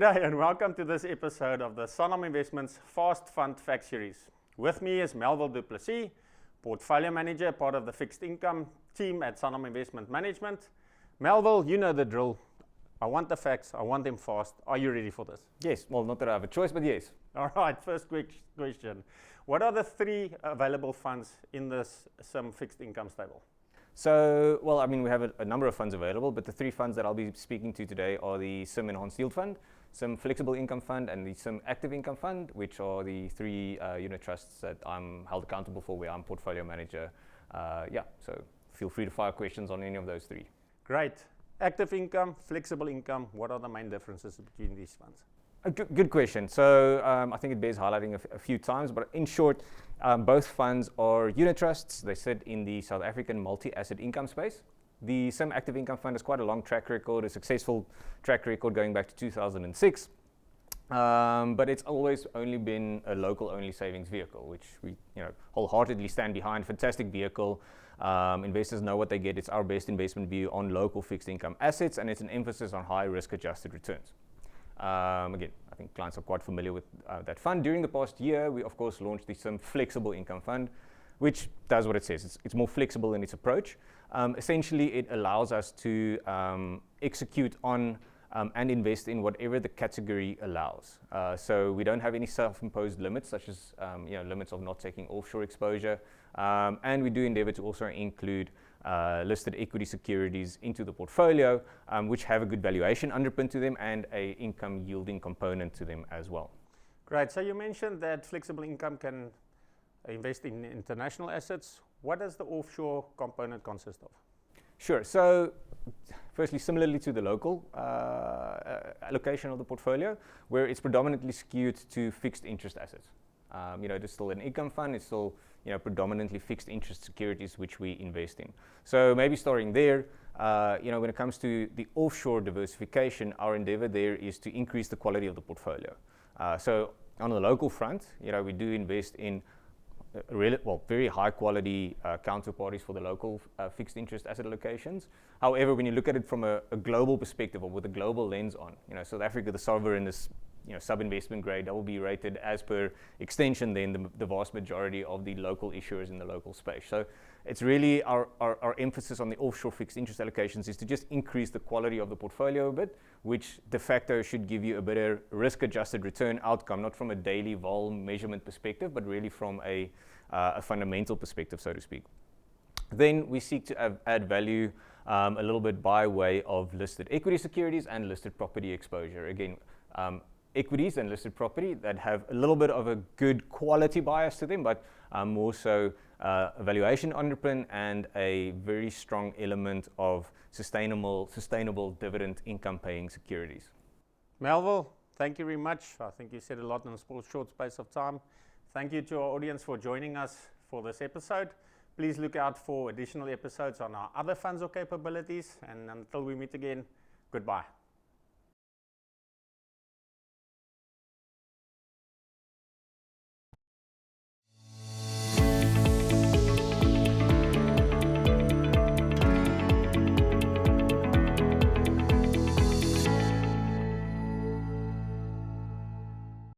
day and welcome to this episode of the Sanlam Investments Fast Fund Fact Series. With me is Melville du Plessis, Portfolio Manager, part of the fixed income team at Sanlam Investment Management. Melville, you know the drill. I want the facts, I want them fast. Are you ready for this? Yes, well, not that I have a choice, but yes. All right, first quick question. What are the three available funds in this SIM fixed income stable? So, well, I mean, we have a number of funds available, but the three funds that I'll be speaking to today are the SIM Enhanced Yield Fund, SIM Flexible Income Fund, and the SIM Active Income Fund, which are the three unit trusts that I'm held accountable for, where I'm portfolio manager. So feel free to fire questions on any of those three. Great. Active income, flexible income, what are the main differences between these funds? A good question. So I think it bears highlighting a few times, but in short, both funds are unit trusts. They sit in the South African multi-asset income space. The SIM Active Income Fund has quite a long track record, a successful track record going back to 2006. But it's always only been a local-only savings vehicle, which we wholeheartedly stand behind. Fantastic vehicle. Investors know what they get. It's our best investment view on local fixed income assets, and it's an emphasis on high risk-adjusted returns. Again, I think clients are quite familiar with that fund. During the past year, we of course launched the SIM Flexible Income Fund, which does what it says. It's more flexible in its approach. Essentially, it allows us to execute on and invest in whatever the category allows. So we don't have any self-imposed limits, such as limits of not taking offshore exposure. And we do endeavor to also include listed equity securities into the portfolio, which have a good valuation underpinned to them and a income yielding component to them as well. Great. So you mentioned that flexible income can invest in international assets. What does the offshore component consist of? Sure. So firstly, similarly to the local allocation of the portfolio, where it's predominantly skewed to fixed interest assets. It is still an income fund. It's still predominantly fixed interest securities which we invest in. So maybe starting there, when it comes to the offshore diversification, our endeavor there is to increase the quality of the portfolio. So on the local front, we do invest in very high quality counterparties for the local fixed interest asset allocations. However, when you look at it from a global perspective or with a global lens on, South Africa, the sovereign is sub-investment grade, BB rated as per extension, then the vast majority of the local issuers in the local space. So it's really our emphasis on the offshore fixed interest allocations is to just increase the quality of the portfolio a bit, which de facto should give you a better risk-adjusted return outcome, not from a daily vol measurement perspective, but really from a fundamental perspective, so to speak. Then we seek to add value a little bit by way of listed equity securities and listed property exposure. Again, equities and listed property that have a little bit of a good quality bias to them, but more so a valuation underpin and a very strong element of sustainable dividend income paying securities. Melville, thank you very much. I think you said a lot in a short space of time. Thank you to our audience for joining us for this episode. Please look out for additional episodes on our other funds or capabilities, and until we meet again, goodbye.